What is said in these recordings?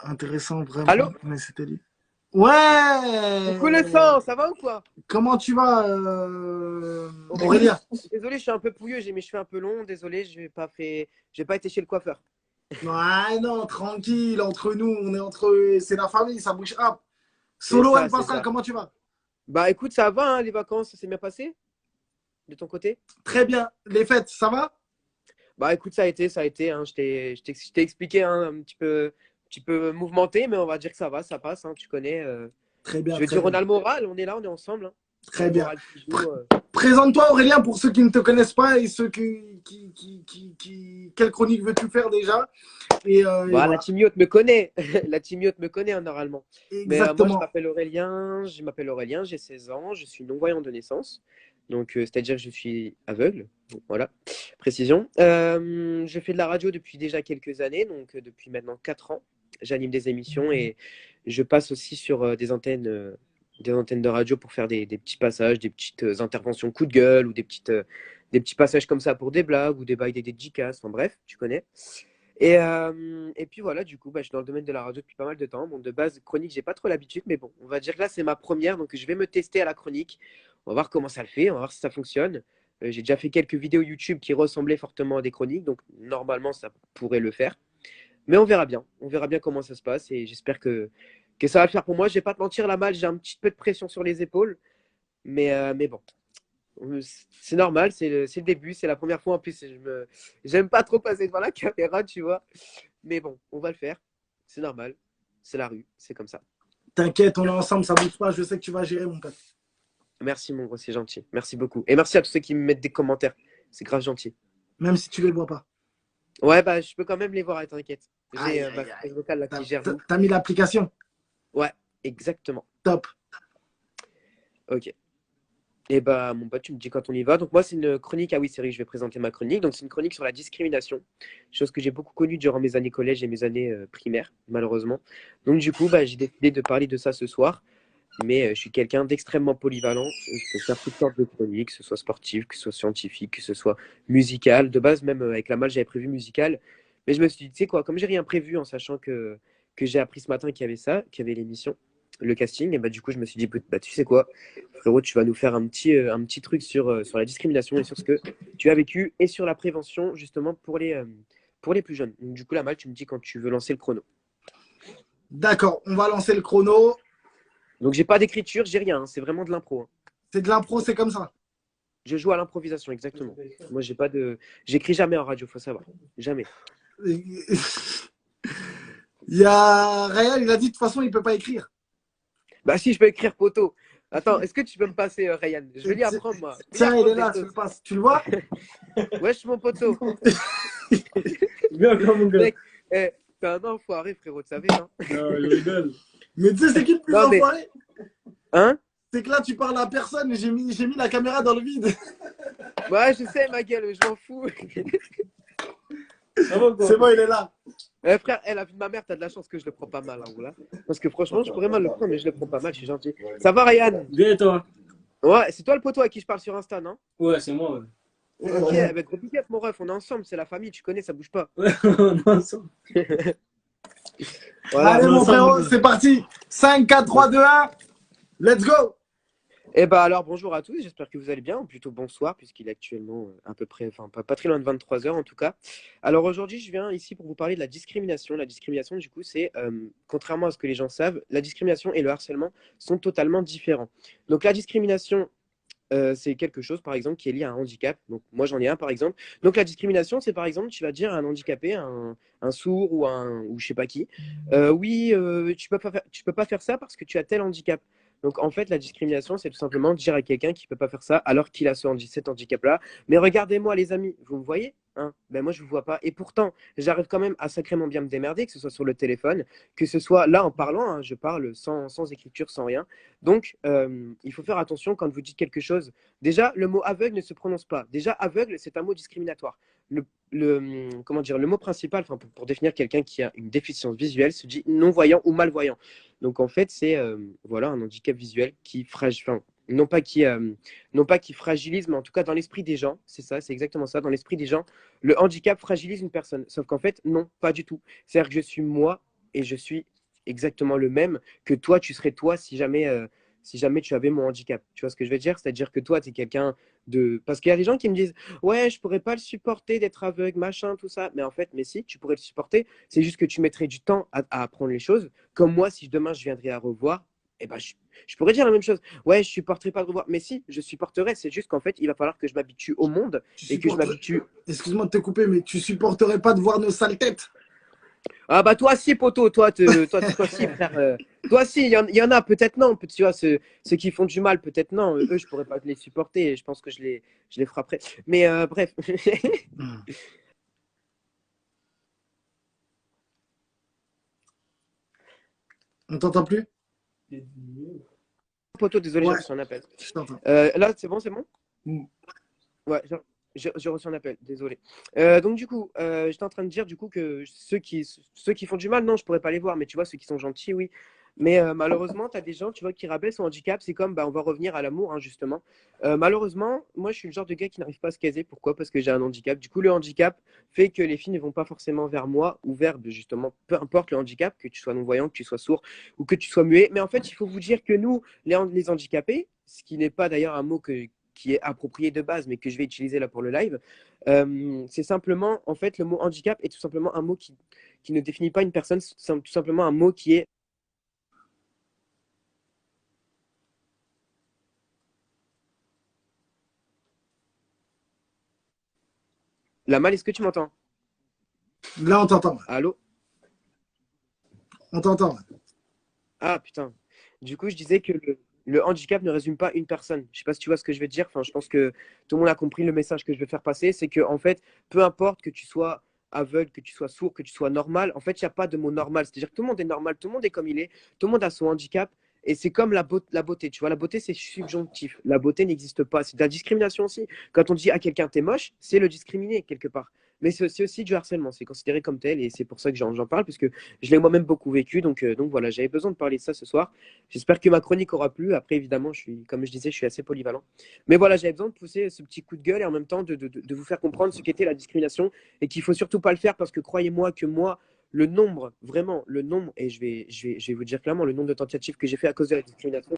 intéressant, Allô? vraiment. Mais c'était lui. Ouais! Connaissant, ça va ou quoi? Comment tu vas, Aurélien? Aurélien? Désolé, je suis un peu pouilleux, j'ai mes cheveux un peu longs. Désolé, j'ai pas été chez le coiffeur. Ouais, non, tranquille, entre nous, on est entre. C'est la famille, ça bouge up. C'est Solo ça, M c'est Pascal, ça. comment tu vas? Bah écoute, ça va, hein, les vacances, ça s'est bien passé de ton côté? Très bien. Les fêtes, ça va? Bah écoute, ça a été, hein, je t'ai expliqué hein, un petit peu mouvementé, mais on va dire que ça va, ça passe, hein, tu connais. Très bien, Je veux très dire, on bien. a le moral, on est là, on est ensemble, hein. On a Très le bien. moral qui joue. Présente-toi, Aurélien, pour ceux qui ne te connaissent pas et ceux Quelle chronique veux-tu faire déjà? Et Bah, la voilà. timiote me connaît, la timiote me connaît hein, normalement. Mais moi, Exactement. je m'appelle Aurélien, j'ai 16 ans, je suis non-voyant de naissance, donc c'est-à-dire que je suis aveugle. Bon, voilà, précision. Je fais de la radio depuis déjà quelques années, donc depuis maintenant 4 ans. J'anime des émissions et je passe aussi sur des antennes de radio pour faire des petits passages, des petites interventions coup de gueule ou des petits passages comme ça pour des blagues ou des bails des dédicaces. Enfin bref, tu connais. Et puis voilà, du coup, bah, je suis dans le domaine de la radio depuis pas mal de temps. Bon, de base, chronique, j'ai pas trop l'habitude, mais bon, on va dire que là, c'est ma première, donc je vais me tester à la chronique. On va voir comment ça le fait, on va voir si ça fonctionne. J'ai déjà fait quelques vidéos YouTube qui ressemblaient fortement à des chroniques, donc normalement, ça pourrait le faire. Mais on verra bien. On verra bien comment ça se passe et j'espère que ça va le faire pour moi. Je vais pas te mentir, la malle, j'ai un petit peu de pression sur les épaules, mais bon. C'est normal, c'est le début, c'est la première fois en plus. J'aime pas trop passer devant la caméra, tu vois. Mais bon, on va le faire. C'est normal. C'est la rue. C'est comme ça. T'inquiète, on est ensemble, ça bouge pas. Je sais que tu vas gérer, mon pote. Merci, mon gros, c'est gentil. Merci beaucoup. Et merci à tous ceux qui me mettent des commentaires. C'est grave gentil. Même si tu les vois pas. Ouais, bah, je peux quand même les voir, t'inquiète. J'ai Aïe, ma aïe, aïe. freine vocale là T'as qui gère tout. t'as mis l'application. Ouais, exactement. Top. Ok. Et bah, mon pote, tu me dis quand on y va. Donc, moi, c'est une chronique. Ah oui, c'est vrai, je vais présenter ma chronique. Donc, c'est une chronique sur la discrimination. Chose que j'ai beaucoup connue durant mes années collège et mes années primaires, malheureusement. Donc, du coup, bah, j'ai décidé de parler de ça ce soir. Mais je suis quelqu'un d'extrêmement polyvalent. Je peux faire toutes sortes de chroniques, que ce soit sportive, que ce soit scientifique, que ce soit musical. De base, même avec la malle, j'avais prévu musical. Mais je me suis dit, tu sais quoi, comme j'ai rien prévu en sachant que j'ai appris ce matin qu'il y avait ça, qu'il y avait l'émission, le casting, et bah, du coup, je me suis dit, bah, tu sais quoi, frérot, tu vas nous faire un petit truc sur la discrimination et sur ce que tu as vécu et sur la prévention, justement, pour les plus jeunes. Donc, du coup, la malle, tu me dis quand tu veux lancer le chrono. D'accord, on va lancer le chrono. Donc, j'ai pas d'écriture, j'ai rien, hein, c'est vraiment de l'impro, hein. C'est de l'impro, c'est comme ça. Je joue à l'improvisation, exactement. Moi, j'ai pas de. J'écris jamais en radio, faut savoir. Jamais. Il y a Ryan, il a dit de toute façon, il peut pas écrire. Bah, si, je peux écrire poteau. Attends, est-ce que tu peux me passer, Ryan? Je vais lui apprendre, moi. Je vais lui Tiens, il est apprendre des là, je le choses. passe. Tu le vois? Wesh, mon poteau. Bien comme mon gars. Mec, t'es un enfoiré, frérot, tu savais, hein? Non, je rigole. Mais tu sais, c'est qui le plus Non, mais. enfoiré? Hein? C'est que là, tu parles à personne et j'ai mis la caméra dans le vide. Ouais, je sais, ma gueule, je m'en fous. Ça va quoi? C'est bon, il est là. Frère, la vie de ma mère, t'as de la chance que je le prends pas mal, hein, là. Parce que franchement, je pourrais mal le prendre, mais je le prends pas mal, je suis gentil. Ça va, Ryan? Bien et toi? Ouais, c'est toi le poteau à qui je parle sur Insta, non? Ouais, c'est moi. Ok, avec gros big up, mon ref, on est ensemble, c'est la famille, tu connais, ça bouge pas. Ouais, on est ensemble. Voilà. Allez, mon ensemble, frérot, nous. c'est parti. 5, 4, 3, 2, 1. Let's go. Eh bah alors bonjour à tous, j'espère que vous allez bien, ou plutôt bonsoir, puisqu'il est actuellement à peu près, enfin pas très loin de 23 heures en tout cas. Alors aujourd'hui, je viens ici pour vous parler de la discrimination. La discrimination, du coup, c'est, contrairement à ce que les gens savent, la discrimination et le harcèlement sont totalement différents. Donc la discrimination, c'est quelque chose, par exemple, qui est lié à un handicap. Donc moi, j'en ai un, par exemple. Donc la discrimination, c'est par exemple, tu vas dire à un handicapé, un sourd ou je sais pas qui, oui, tu peux pas faire ça parce que tu as tel handicap. Donc en fait, la discrimination, c'est tout simplement dire à quelqu'un qui peut pas faire ça alors qu'il a cet handicap-là. Mais regardez-moi, les amis, vous me voyez, hein? Ben moi, je vous vois pas. Et pourtant, j'arrive quand même à sacrément bien me démerder, que ce soit sur le téléphone, que ce soit là en parlant, hein, je parle sans écriture, sans rien. Donc, il faut faire attention quand vous dites quelque chose. Déjà, le mot aveugle ne se prononce pas. Déjà, aveugle, c'est un mot discriminatoire. Comment dire, le mot principal, enfin, pour définir quelqu'un qui a une déficience visuelle, se dit non-voyant ou malvoyant. Donc, en fait, c'est voilà, un handicap visuel qui fragile, enfin, non pas qui fragilise, mais en tout cas dans l'esprit des gens, c'est ça, c'est exactement ça. Dans l'esprit des gens, le handicap fragilise une personne. Sauf qu'en fait, non, pas du tout. C'est-à-dire que je suis moi, et je suis exactement le même que toi, tu serais toi si jamais tu avais mon handicap. Tu vois ce que je veux dire? C'est-à-dire que toi, tu es quelqu'un de... Parce qu'il y a des gens qui me disent, ouais, je pourrais pas le supporter d'être aveugle, machin, tout ça. Mais en fait, mais si, tu pourrais le supporter. C'est juste que tu mettrais du temps à apprendre les choses. Comme moi, si demain je viendrais à revoir, eh ben, je pourrais dire la même chose. Ouais, je supporterai pas de revoir. Mais si, je supporterai. C'est juste qu'en fait, il va falloir que je m'habitue au monde Tu et que je supporterais... m'habitue. Excuse-moi de te couper, mais tu supporterais pas de voir nos sales têtes? Ah bah toi si poto, toi si frère, toi si, il y en a peut-être non, tu vois ceux qui font du mal peut-être non, eux je pourrais pas les supporter, je pense que je les frapperais. Mais bref, Hmm. On t'entend plus? poto, désolé j'ai Ouais, reçu un appel. je t'entends. Là c'est bon, c'est bon? Hmm. Ouais, j'ai reçu un appel, désolé. Donc du coup, j'étais en train de dire du coup que ceux qui font du mal, non, je pourrais pas les voir, mais tu vois, ceux qui sont gentils, oui. Mais malheureusement, tu as des gens, tu vois, qui rabaissent son handicap. C'est comme, bah, on va revenir à l'amour, hein, justement. Malheureusement, moi, je suis le genre de gars qui n'arrive pas à se caser. Pourquoi? Parce que j'ai un handicap. Du coup, le handicap fait que les filles ne vont pas forcément vers moi ou vers, justement, peu importe le handicap, que tu sois non-voyant, que tu sois sourd ou que tu sois muet. Mais en fait, il faut vous dire que nous, les handicapés, ce qui n'est pas d'ailleurs un mot qui est approprié de base, mais que je vais utiliser là pour le live, c'est simplement, en fait, le mot handicap est tout simplement un mot qui ne définit pas une personne, c'est tout simplement un mot qui est... La mal, est-ce que tu m'entends? Là, on t'entend. Allô? On t'entend. Ah, putain. Du coup, je disais que le handicap ne résume pas une personne. Je sais pas si tu vois ce que je veux dire. Enfin, je pense que tout le monde a compris le message que je veux faire passer. C'est que, en fait, peu importe que tu sois aveugle, que tu sois sourd, que tu sois normal, en fait, il n'y a pas de mot normal. C'est-à-dire que tout le monde est normal, tout le monde est comme il est, tout le monde a son handicap. Et c'est comme la beauté. Tu vois, la beauté, c'est subjonctif. La beauté n'existe pas. C'est de la discrimination aussi. Quand on dit à quelqu'un t'es moche, c'est le discriminer quelque part. Mais c'est aussi du harcèlement. C'est considéré comme tel. Et c'est pour ça que j'en parle, puisque je l'ai moi-même beaucoup vécu. Donc voilà, j'avais besoin de parler de ça ce soir. J'espère que ma chronique aura plu. Après, évidemment, comme je disais, je suis assez polyvalent. Mais voilà, j'avais besoin de pousser ce petit coup de gueule et en même temps de vous faire comprendre ce qu'était la discrimination et qu'il faut surtout pas le faire parce que croyez-moi que moi, le nombre, vraiment, le nombre, et je vais vous dire clairement, le nombre de tentatives que j'ai fait à cause de la discrimination.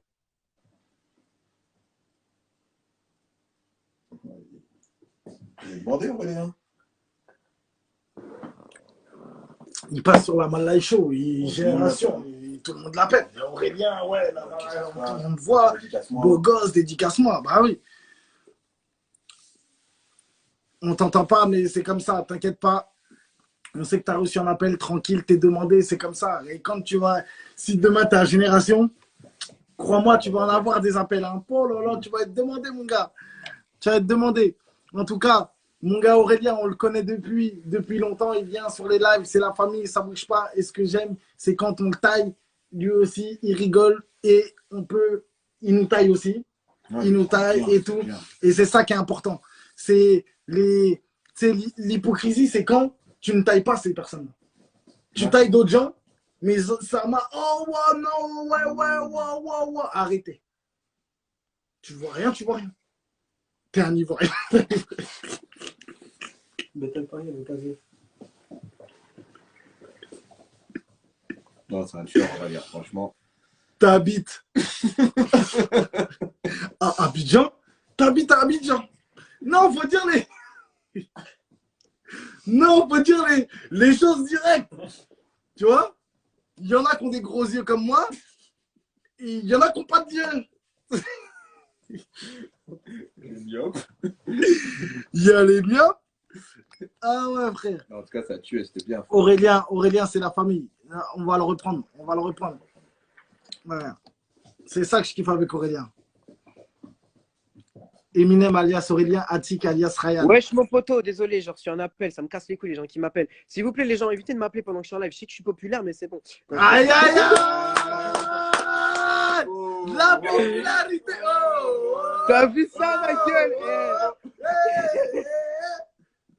J'ai demandé, Aurélien. Il passe sur la Malay Show, génération, tout le monde l'appelle. Aurélien, ouais, tout le monde voit, beau gosse, dédicace-moi. Bah oui. On t'entend pas, mais c'est comme ça, t'inquiète pas. On sait que tu as reçu un appel, tranquille, t'es demandé, c'est comme ça. Et quand tu vas, si demain tu as génération, crois-moi, tu vas en avoir des appels. Hein. Oh là là, tu vas être demandé, mon gars. Tu vas être demandé. En tout cas, mon gars Aurélien, on le connaît depuis longtemps. Il vient sur les lives, c'est la famille, ça bouge pas. Et ce que j'aime, c'est quand on le taille, lui aussi, il rigole et il nous taille aussi. Ouais, il nous taille bien, et tout. Bien. Et c'est ça qui est important. C'est l'hypocrisie, c'est quand tu ne tailles pas ces personnes. Tu tailles d'autres gens, mais ça m'a. Oh, ouais, non, ouais. Arrêtez. Tu vois rien, tu vois rien. T'es un Ivoirien. Non, c'est un tueur, on va dire, franchement. T'habites à Abidjan? T'habites à Abidjan? Non, faut dire Non, faut dire les choses directes. Tu vois? Il y en a qui ont des gros yeux comme moi. Et il y en a qui n'ont pas de yeux. Il y a les miens. Ah ouais, frère. En tout cas, ça a tué, c'était bien. Aurélien, c'est la famille. On va le reprendre. Ouais. C'est ça que je kiffe avec Aurélien. Eminem alias Aurélien, Attic alias Ryan. Wesh mon poteau, désolé, j'ai reçu un appel, ça me casse les couilles les gens qui m'appellent. S'il vous plaît les gens, évitez de m'appeler pendant que je suis en live. Je sais que je suis populaire, mais c'est bon. Aïe aïe aïe. La popularité. T'as vu ça ma gueule?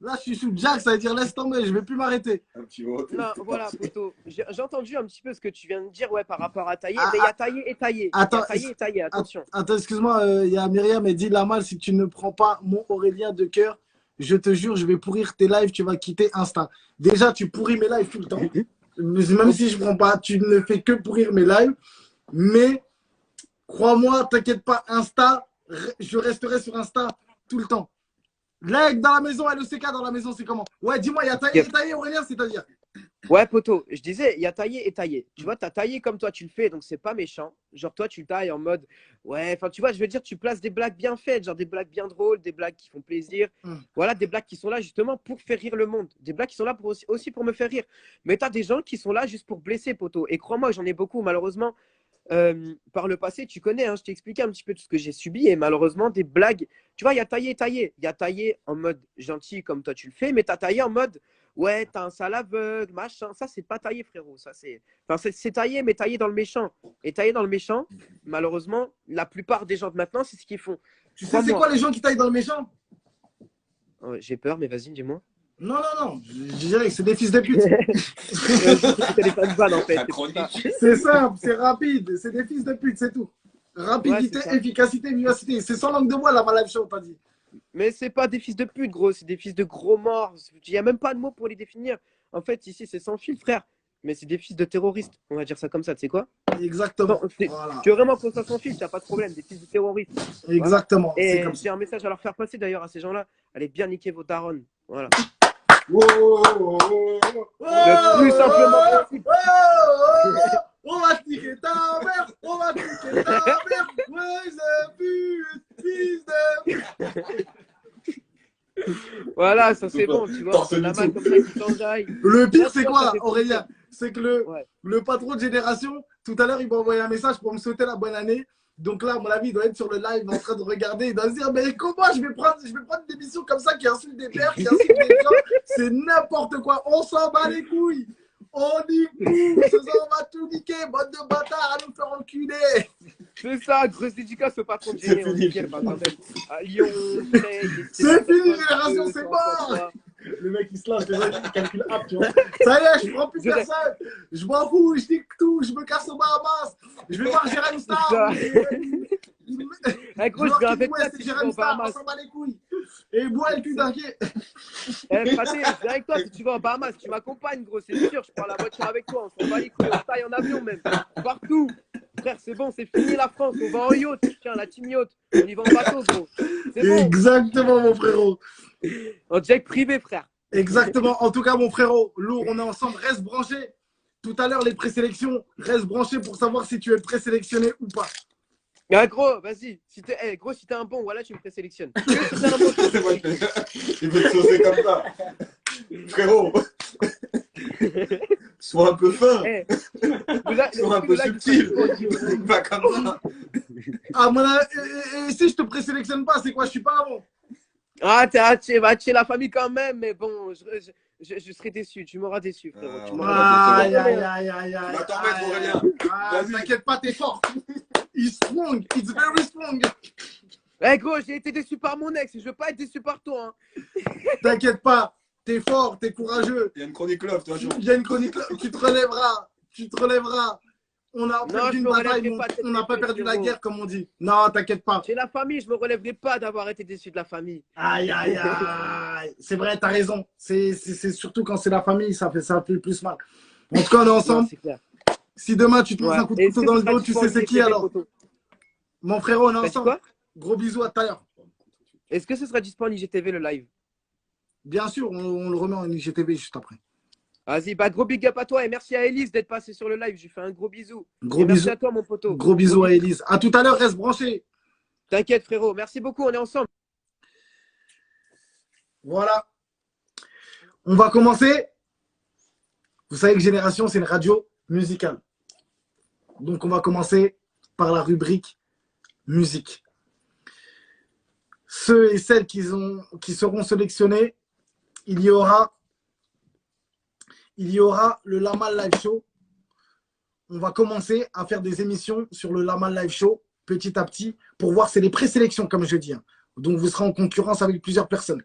Là, je suis sous Jack, ça veut dire laisse tomber, je vais plus m'arrêter. Non, voilà, poteau. J'ai entendu un petit peu ce que tu viens de dire, ouais, par rapport à tailler, mais il y a taillé et taillé. Attends, taillé et taillé, attention. Attends, excuse-moi, il y a Myriam, elle dit la mal, si tu ne prends pas mon Aurélien de cœur, je te jure, je vais pourrir tes lives, tu vas quitter Insta. Déjà, tu pourris mes lives tout le temps. Même si je prends pas, tu ne fais que pourrir mes lives. Mais crois-moi, t'inquiète pas, Insta, je resterai sur Insta tout le temps. Like dans la maison, LECK dans la maison, c'est comment? Ouais, dis-moi, il y a taillé et taillé, Aurélien, c'est-à-dire? Ouais, poto, je disais, il y a taillé et taillé. Tu vois, tu as taillé comme toi, tu le fais, donc c'est pas méchant. Genre, toi, tu tailles en mode, ouais, enfin, tu vois, je veux dire, tu places des blagues bien faites, genre des blagues bien drôles, des blagues qui font plaisir. Voilà, des blagues qui sont là justement pour faire rire le monde. Des blagues qui sont là pour aussi pour me faire rire. Mais tu as des gens qui sont là juste pour blesser, poto. Et crois-moi, j'en ai beaucoup, malheureusement. Par le passé, tu connais, hein, je t'ai expliqué un petit peu tout ce que j'ai subi et malheureusement, des blagues. Tu vois, il y a taillé et taillé. Il y a taillé en mode gentil comme toi tu le fais, mais tu as taillé en mode. Ouais, t'as un sale aveugle, machin. Ça, c'est pas taillé, frérot. Ça, c'est taillé, mais taillé dans le méchant. Et taillé dans le méchant, malheureusement, la plupart des gens de maintenant, c'est ce qu'ils font. Tu sais, c'est quoi les gens qui taillent dans le méchant? J'ai peur, mais vas-y, dis-moi. Non, non, non. Je dirais que c'est des fils de pute. C'était pas de vanne, en fait. C'est simple, c'est rapide. C'est des fils de pute, c'est tout. Rapidité, Ouais, efficacité, vivacité. C'est sans langue de bois, la live show, t'as dit. Mais c'est pas des fils de pute, gros. C'est des fils de gros morts. Il n'y a même pas de mots pour les définir. En fait, ici, c'est sans fil, frère. Mais c'est des fils de terroristes. On va dire ça comme ça, tu sais quoi? Exactement. Voilà. Tu veux vraiment qu'on soit sans fil, t'as pas de problème. Des fils de terroristes. Exactement. Voilà. Et j'ai un message à leur faire passer d'ailleurs à ces gens-là. Allez bien niquer vos darons. Voilà. Le plus simplement possible. On va niquer ta mère. On va niquer ta mère. Fils de pute. Voilà, ça c'est bon, tu vois. On a mal comme ça qui s'enjaille. Le pire, c'est quoi, Aurélien? C'est que le patron de Génération, tout à l'heure, il m'a envoyé un message pour me souhaiter la bonne année. Donc là, à mon avis, il doit être sur le live en train de regarder. Il doit se dire, mais comment je vais prendre une émission comme ça qui insulte des pères, qui insulte des gens? C'est n'importe quoi. On s'en bat les couilles. On y coupe. On va tout niquer. Bande de bâtards à nous faire enculer. C'est ça, grosse dédicace au patron de Génération. À Lyon, c'est fini, Génération, c'est mort. Le mec, il se lâche, il calcule app, tu vois. Ça y est, je prends plus personne. Je m'en fous, je nique tout, je me casse au Bahamas. Je vais voir Jérém Star. Gros, je vais avec toi si Jérém Star, on s'en bat les couilles. Et bois le cul d'inquiet. Pathé, je vais avec toi si tu vas au Bahamas. Tu m'accompagnes, gros, c'est sûr. Je prends la voiture avec toi. On s'en bat les couilles, on taille en avion même. Partout. Frère, c'est bon, c'est fini la France. On va en yacht. Tiens, la team yacht. On y va en bateau, gros. C'est bon. Exactement, mon frérot. En jet privé, frère. Exactement. En tout cas, mon frérot, lourd, on est ensemble. Reste branché. Tout à l'heure, les présélections. Reste branché pour savoir si tu es présélectionné ou pas. Ah, gros, vas-y. Si t'es un bon, voilà, tu me présélectionnes. Il veut te saucer comme ça. Frérot. Sois un peu fin. Sois un peu subtil. Pas comme ça. Ah, et si je te présélectionne pas, c'est quoi? Je suis pas bon. Ah, tu es la famille quand même, mais bon, je serai déçu. Tu m'auras déçu, frérot. Aïe, aïe, aïe, aïe, aïe. Va t'en mettre, Aurélien. T'inquiète pas, t'es fort. It's strong. It's very strong. Gros, j'ai été déçu par mon ex. Je veux pas être déçu par toi. Hein. T'inquiète pas. T'es fort, t'es courageux. Il y a une chronique love, toi. Il y a une chronique love. Tu te relèveras. Tu te relèveras. On a perdu une bataille, on n'a pas perdu la guerre, comme on dit. Non, t'inquiète pas. J'ai la famille, je me relèverai pas d'avoir été déçu de la famille. Aïe, aïe, aïe. C'est vrai, t'as raison. C'est surtout quand c'est la famille, ça fait plus mal. En tout cas, on est ensemble. C'est clair. Si demain tu te lances un coup de couteau dans le dos, tu sais c'est qui alors? Mon frérot, on est ensemble. Gros bisous, à tout à l'heure. Est-ce que ce sera disponible en IGTV le live? Bien sûr, on le remet en IGTV juste après. Vas-y, gros big up à toi et merci à Elise d'être passée sur le live. Je lui fais un gros bisou. Gros bisous. Merci à toi, mon poteau. Gros bisous à Elise. À tout à l'heure, reste branché. T'inquiète, frérot. Merci beaucoup, on est ensemble. Voilà. On va commencer. Vous savez que Génération, c'est une radio musicale. Donc, on va commencer par la rubrique musique. Ceux et celles qui seront sélectionnés, il y aura le Lamal Live Show. On va commencer à faire des émissions sur le Lamal Live Show petit à petit pour voir, c'est les présélections comme je dis. Donc vous serez en concurrence avec plusieurs personnes.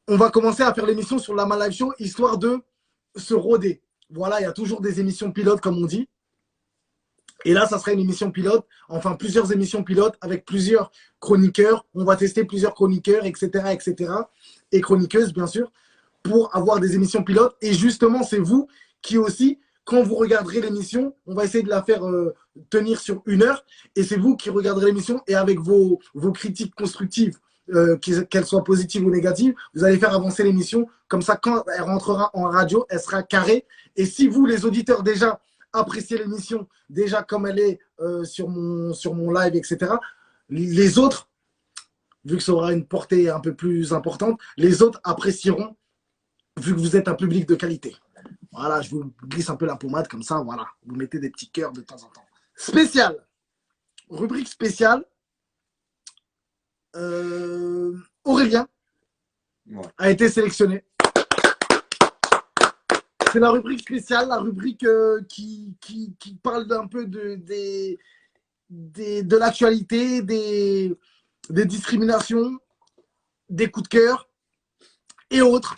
On va commencer à faire l'émission sur le Lamal Live Show histoire de se rôder. Voilà, il y a toujours des émissions pilotes comme on dit. Et là, ça sera une émission pilote, enfin plusieurs émissions pilotes avec plusieurs chroniqueurs. On va tester plusieurs chroniqueurs, etc., etc. Et chroniqueuses, bien sûr, pour avoir des émissions pilotes. Et justement, c'est vous qui aussi, quand vous regarderez l'émission, on va essayer de la faire tenir sur 1 heure. Et c'est vous qui regarderez l'émission et avec vos critiques constructives, qu'elles soient positives ou négatives, vous allez faire avancer l'émission. Comme ça, quand elle rentrera en radio, elle sera carrée. Et si vous, les auditeurs, déjà appréciez l'émission, déjà comme elle est sur mon live, etc., les autres, vu que ça aura une portée un peu plus importante, les autres apprécieront, vu que vous êtes un public de qualité. Voilà, je vous glisse un peu la pommade comme ça, voilà. Vous mettez des petits cœurs de temps en temps. Spécial. Rubrique spéciale. Aurélien a été sélectionné. C'est la rubrique spéciale, la rubrique qui parle un peu de l'actualité, des discriminations, des coups de cœur et autres.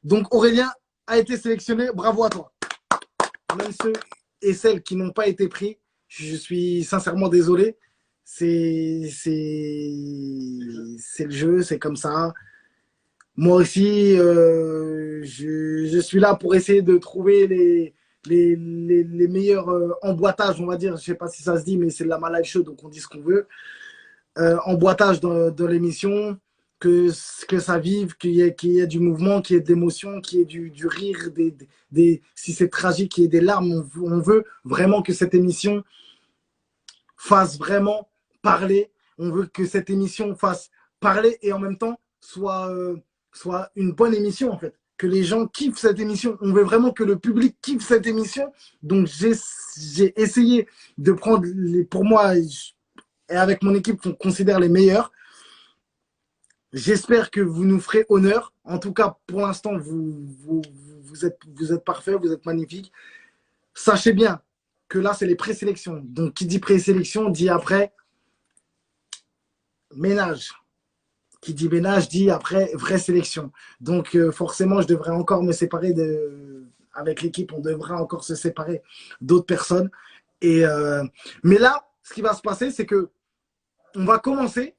Donc Aurélien a été sélectionné, bravo à toi. Même ceux et celles qui n'ont pas été pris, je suis sincèrement désolé. C'est le jeu, c'est comme ça. Moi aussi, je suis là pour essayer de trouver les meilleurs emboîtages, on va dire. Je ne sais pas si ça se dit, mais c'est de la Live Show, donc on dit ce qu'on veut. Emboîtage dans l'émission, que ça vive, qu'il y ait du mouvement, qu'il y ait de l'émotion, qu'il y ait du rire, si c'est tragique, qu'il y ait des larmes. On veut vraiment que cette émission fasse vraiment parler. On veut que cette émission fasse parler et en même temps soit une bonne émission en fait. Que les gens kiffent cette émission. On veut vraiment que le public kiffe cette émission. Donc j'ai essayé de prendre pour moi et avec mon équipe qu'on considère les meilleurs. J'espère que vous nous ferez honneur. En tout cas, pour l'instant, vous êtes parfaits, vous êtes magnifiques. Sachez bien que là, c'est les présélections. Donc, qui dit présélection dit après ménage. Qui dit ménage dit après vraie sélection. Donc, forcément, je devrais encore me séparer avec l'équipe. On devra encore se séparer d'autres personnes. Mais là, ce qui va se passer, c'est que on va commencer.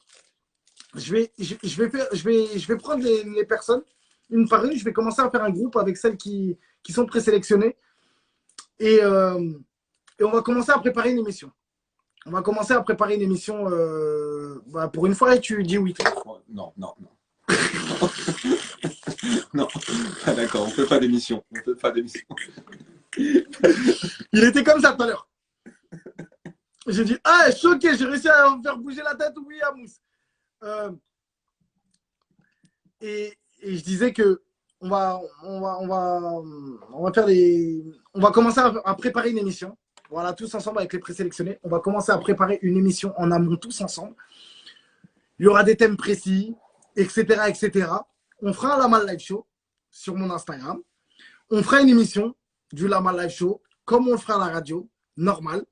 Je vais prendre les personnes une par une. Je vais commencer à faire un groupe avec celles qui sont présélectionnées. Et on va commencer à préparer une émission. On va commencer à préparer une émission pour une fois et tu dis oui. Non. Non. Ah, d'accord, on ne fait pas d'émission. Il était comme ça tout à l'heure. J'ai dit, ah, choqué, j'ai réussi à me faire bouger la tête, oui, Amous. Et je disais que on va commencer à préparer une émission. Voilà, tous ensemble avec les présélectionnés. On va commencer à préparer une émission en amont, tous ensemble. Il y aura des thèmes précis, etc., etc. On fera un Lamal Live Show sur mon Instagram. On fera une émission du Lamal Live Show, comme on le fera à la radio, normal,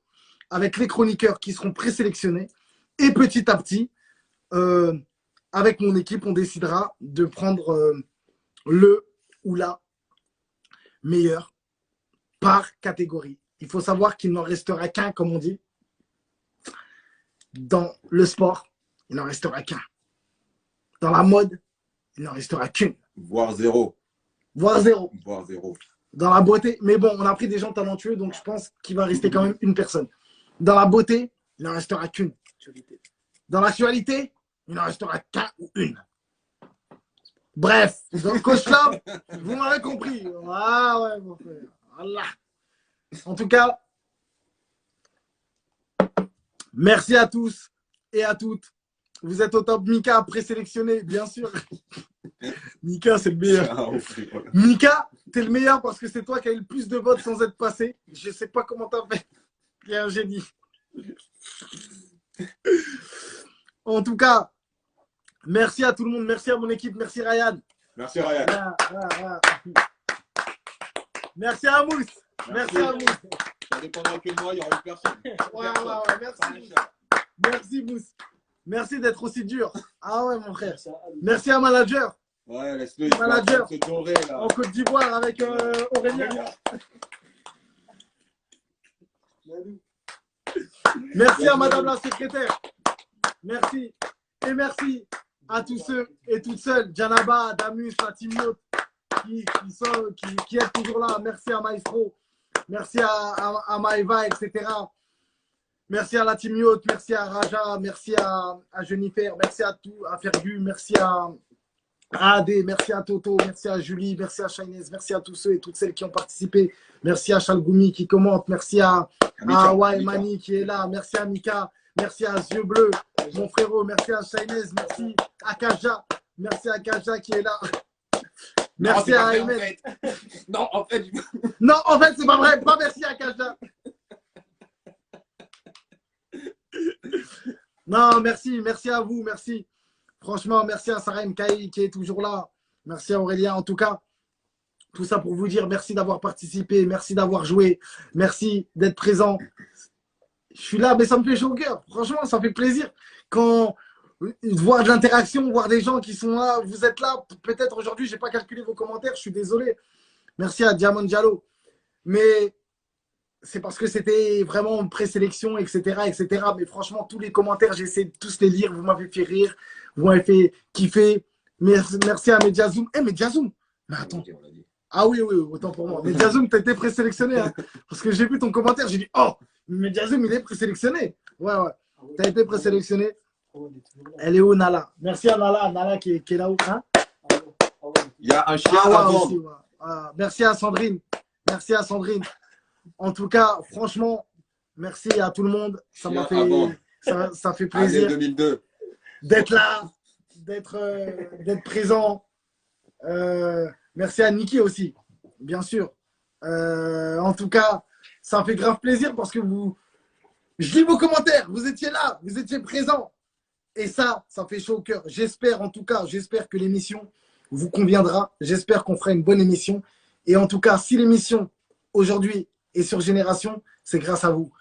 avec les chroniqueurs qui seront présélectionnés. Et petit à petit, avec mon équipe, on décidera de prendre le ou la meilleure par catégorie. Il faut savoir qu'il n'en restera qu'un, comme on dit. Dans le sport, il n'en restera qu'un. Dans la mode, il n'en restera qu'une. Voire zéro. Voire zéro. Voire zéro. Dans la beauté, mais bon, on a pris des gens talentueux, donc je pense qu'il va rester quand même une personne. Dans la beauté, il n'en restera qu'une. Dans l'actualité, il n'en restera qu'un ou une. Bref, donc Coach Lab, vous m'avez compris. Ah ouais, mon frère. Voilà. En tout cas, merci à tous et à toutes. Vous êtes au top. Mika présélectionné, bien sûr. Mika, c'est le meilleur. Mika, t'es le meilleur parce que c'est toi qui as eu le plus de votes sans être passé. Je ne sais pas comment t'as fait. T'es un génie. En tout cas, merci à tout le monde. Merci à mon équipe. Merci Ryan. Merci Ryan. Merci à Mousse. Merci à Mousse. Ça dépendra que de moi, il n'y aura plus personne. Merci. Merci Mousse. Merci d'être aussi dur. Ah ouais, mon frère. Merci à Manager. Ouais, laisse-le. Manager. Se dorer, là. En Côte d'Ivoire avec Aurélien. Merci à Madame la secrétaire. Merci. Et merci à tous ceux et toutes celles, Janaba, Damus, la team Yacht, qui est toujours là. Merci à Maestro. Merci à Maëva, etc. Merci à la team Yacht, merci à Raja, merci à Jennifer, merci à tout, à Fergu, merci à Adé, merci à Toto, merci à Julie, merci à Shainez, merci à tous ceux et toutes celles qui ont participé. Merci à Chalgoumi qui commente, merci à Mani qui est là, merci à Mika, merci à Yeux Bleus, mon frérot, merci à Shainez, merci à Kaja, merci à Kaja qui est là. Merci à Aymen. Non, en fait, c'est pas vrai. Pas merci à Kaja. Non, merci à vous, merci. Franchement, merci à Sarah Mkaï qui est toujours là. Merci à Aurélien. En tout cas, tout ça pour vous dire merci d'avoir participé, merci d'avoir joué, merci d'être présent. Je suis là, mais ça me fait chaud au cœur. Franchement, ça fait plaisir quand voir de l'interaction, voir des gens qui sont là. Vous êtes là. Peut-être aujourd'hui, je n'ai pas calculé vos commentaires. Je suis désolé. Merci à Diamond Diallo. Mais c'est parce que c'était vraiment une présélection, etc., etc. Mais franchement, tous les commentaires, j'essaie de tous les lire. Vous m'avez fait rire. Vous m'avez fait kiffer. Merci à Mediazoom. Mediazoom. Mais attends. Ah oui, autant pour moi. Mediazoom, tu as été présélectionné. Hein. Parce que j'ai vu ton commentaire. J'ai dit, oh, Mediazoom, il est présélectionné. Ouais. Tu as été présélectionné. Elle est où, Nala? Merci à Nala qui est là-haut. Hein? Il y a un chien à vendre. Merci à Sandrine. En tout cas, franchement, merci à tout le monde. Ça m'a fait, ça fait plaisir 2002. D'être là, d'être présent. Merci à Niki aussi, bien sûr. En tout cas, ça fait grave plaisir parce que je lis vos commentaires. Vous étiez là, vous étiez présents. Et ça fait chaud au cœur. J'espère que l'émission vous conviendra. J'espère qu'on fera une bonne émission. Et en tout cas, si l'émission aujourd'hui est sur Génération, c'est grâce à vous.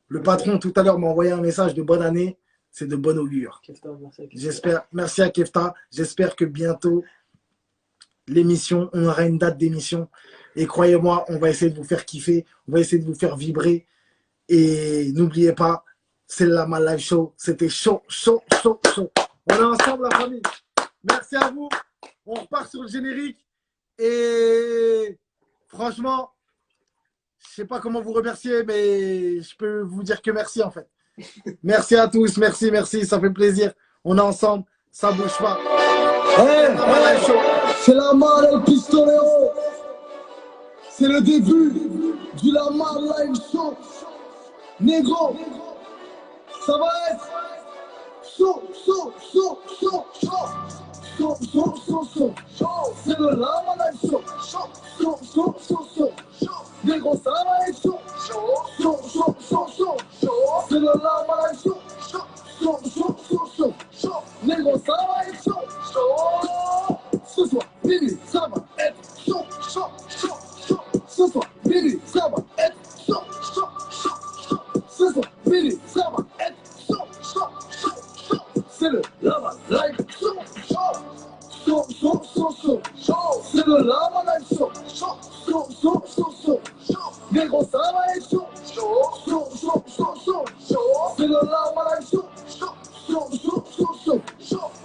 Le patron tout à l'heure m'a envoyé un message de bonne année. C'est de bon augure. Merci à Kefta. J'espère que bientôt, l'émission, on aura une date d'émission. Et croyez-moi, on va essayer de vous faire kiffer. On va essayer de vous faire vibrer. Et n'oubliez pas, c'est la Lama Live Show. C'était chaud. On est ensemble, la famille. Merci à vous. On repart sur le générique. Et franchement, je ne sais pas comment vous remercier, mais je peux vous dire que merci en fait. Merci à tous. Merci. Ça fait plaisir. On est ensemble. Ça ne bouge pas. C'est la Lama El Pistolero. C'est le début du Lama Live Show. Négro. Ça va être chaud. C'est le Lama Live Show. Chaud. Négro, ça va être chaud. C'est le Lama Live Show. Chaud. Négro, ça va être chaud. Ce soir, Billy, ça va être chaud. Ce soir, Billy, ça va être chaud. Ce soir, Billy, ça va être chaud. C'est le Lama Live Show. C'est le Lama Live Show. Négro, ça va être chaud. C'est le Lama Live Show.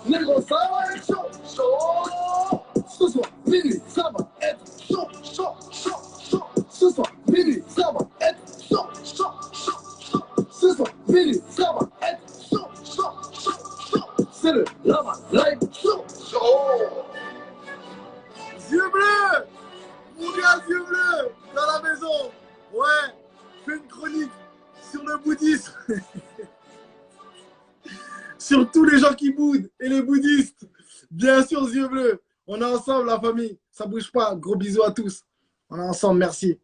Négro, ça va être chaud. Ce soir, Billy, ça va être chaud. Ce soir, Billy, ça va être chaud. Ce soir, Billy, ça va être chaud. C'est le Lama Live Show. Yeux bleus, mon gars, yeux bleus, dans la maison. Ouais, fais une chronique sur le bouddhisme. Sur tous les gens qui boudent et les bouddhistes. Bien sûr, yeux bleus. On est ensemble, la famille. Ça bouge pas. Gros bisous à tous. On est ensemble, merci.